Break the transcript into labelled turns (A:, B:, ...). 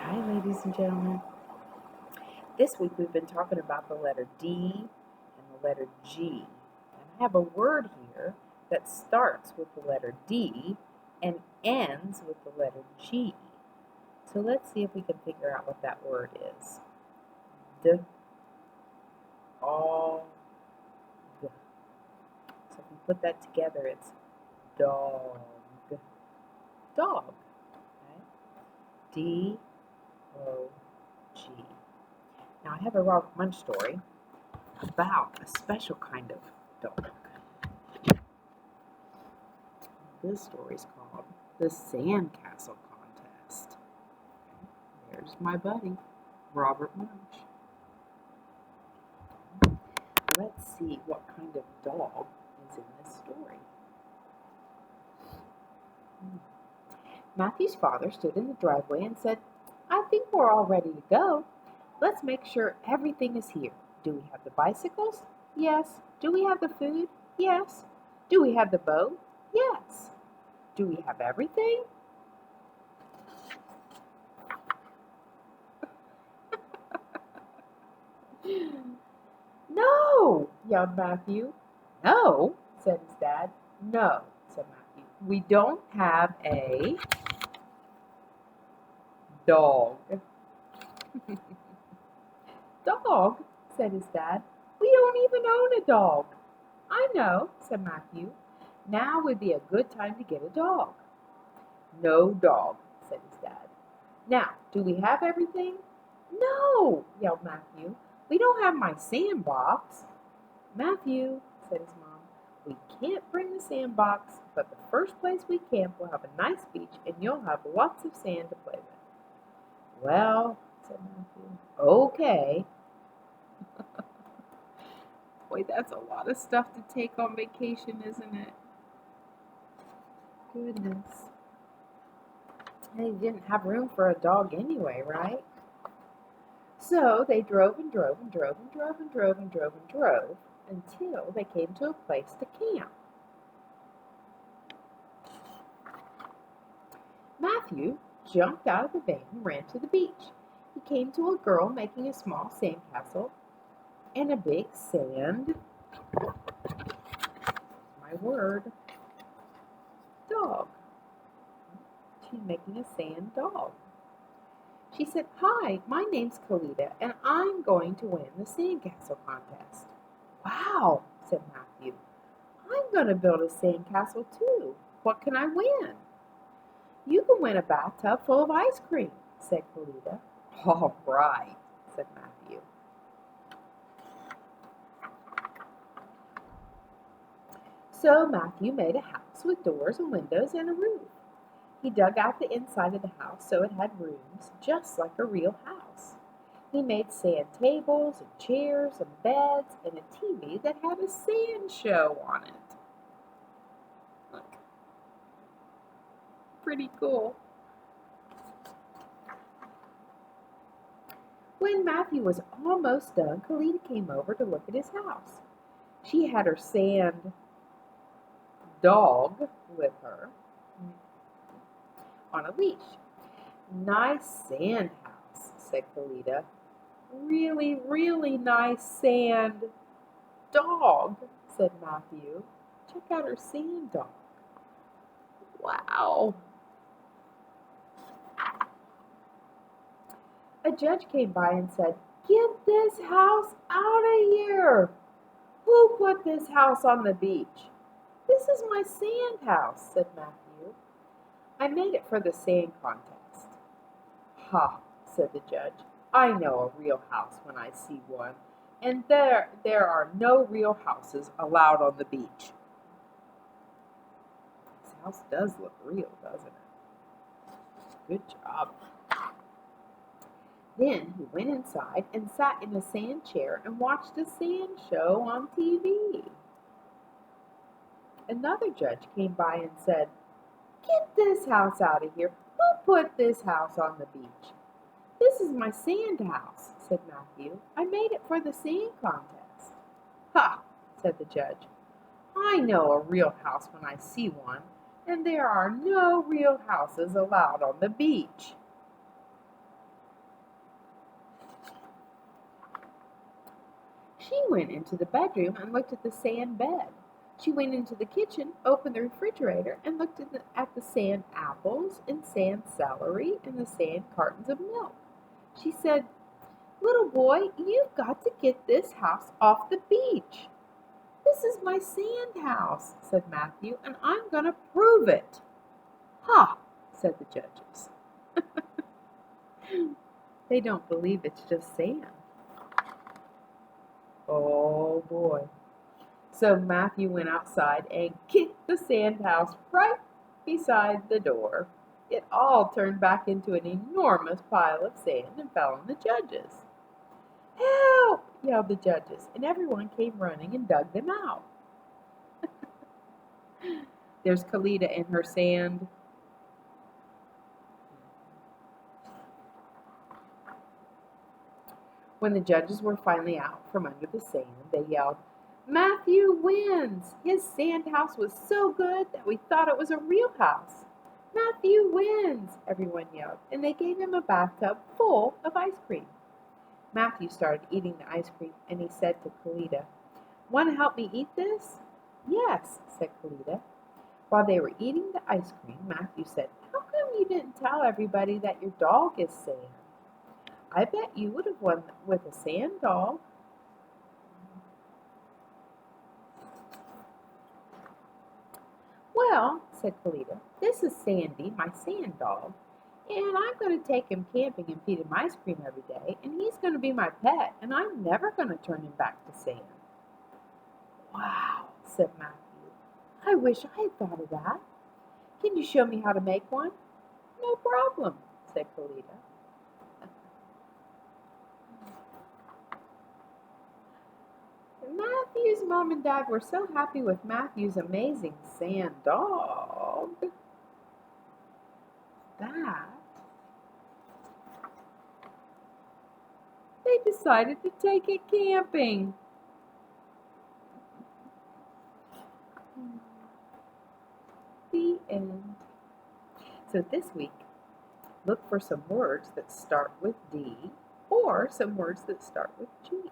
A: Hi, ladies and gentlemen. This week we've been talking about the letter D and the letter G. And I have a word here that starts with the letter D and ends with the letter G. So let's see if we can figure out what that word is. D, all, g. So if we put that together, it's dog. Dog. Okay? D, O, G. Now I have a Robert Munch story about a special kind of dog. This story is called the Sandcastle Contest. There's my buddy, Robert Munch. Let's see what kind of dog is in this story. Matthew's father stood in the driveway and said, "I think we're all ready to go. Let's make sure everything is here. Do we have the bicycles? Yes. Do we have the food? Yes. Do we have the boat? Yes. Do we have everything?" "No!" yelled Matthew. "No," said his dad. "No," said Matthew. "We don't have a dog." "Dog?" said his dad. "We don't even own a dog." "I know," said Matthew. "Now would be a good time to get a dog." "No dog," said his dad. "Now, do we have everything?" "No," yelled Matthew. "We don't have my sandbox." "Matthew," said his mom, "we can't bring the sandbox, but the first place we camp will have a nice beach and you'll have lots of sand to play with." "Well," said Matthew, "okay." Boy, that's a lot of stuff to take on vacation, isn't it? Goodness. And he didn't have room for a dog anyway, right? So they drove and drove and drove and drove and drove and drove and drove until they came to a place to camp. Matthew jumped out of the van and ran to the beach. He came to a girl making a small sandcastle and a big sand, my word, dog. She's making a sand dog. She said, "Hi, my name's Kalita, and I'm going to win the sandcastle contest." "Wow," said Matthew. "I'm going to build a sandcastle too. What can I win?" "You can win a bathtub full of ice cream," said Kalita. "All right," said Matthew. So Matthew made a house with doors and windows and a roof. He dug out the inside of the house so it had rooms just like a real house. He made sand tables and chairs and beds and a TV that had a sand show on it. Look, pretty cool. When Matthew was almost done, Kalita came over to look at his house. She had her sand dog with her on a leash. "Nice sand house," said Kalita. "Really, really nice sand dog," said Matthew. "Check out her sand dog. Wow." A judge came by and said, "Get this house out of here. Who put this house on the beach?" "This is my sand house," said Matthew. "I made it for the sand contest." "Ha," said the judge. "I know a real house when I see one, and there are no real houses allowed on the beach." This house does look real, doesn't it? Good job. Then he went inside and sat in a sand chair and watched a sand show on TV. Another judge came by and said, "Get this house out of here. Who put this house on the beach?" "This is my sand house," said Matthew. "I made it for the sand contest." "Ha," said the judge. "I know a real house when I see one, and there are no real houses allowed on the beach." She went into the bedroom and looked at the sand bed. She went into the kitchen, opened the refrigerator, and looked at the sand apples and sand celery and the sand cartons of milk. She said, "Little boy, you've got to get this house off the beach." "This is my sand house," said Matthew, "and I'm going to prove it." "Ha," said the judges. They don't believe it's just sand. Oh boy. So Matthew went outside and kicked the sand house right beside the door. It all turned back into an enormous pile of sand and fell on the judges. "Help!" yelled the judges, and everyone came running and dug them out. There's Kalita in her sand. When the judges were finally out from under the sand, they yelled, "Matthew wins! His sand house was so good that we thought it was a real house." "Matthew wins!" everyone yelled, and they gave him a bathtub full of ice cream. Matthew started eating the ice cream, and he said to Kalita, "Want to help me eat this?" "Yes," said Kalita. While they were eating the ice cream, Matthew said, "How come you didn't tell everybody that your dog is sand? I bet you would have won with a sand dog." "Well," said Kalita, "this is Sandy, my sand dog, and I'm going to take him camping and feed him ice cream every day, and he's going to be my pet, and I'm never going to turn him back to sand." "Wow," said Matthew. "I wish I had thought of that. Can you show me how to make one?" "No problem," said Kalita. Matthew's mom and dad were so happy with Matthew's amazing sand dog that they decided to take it camping. The end. So this week, look for some words that start with D or some words that start with G.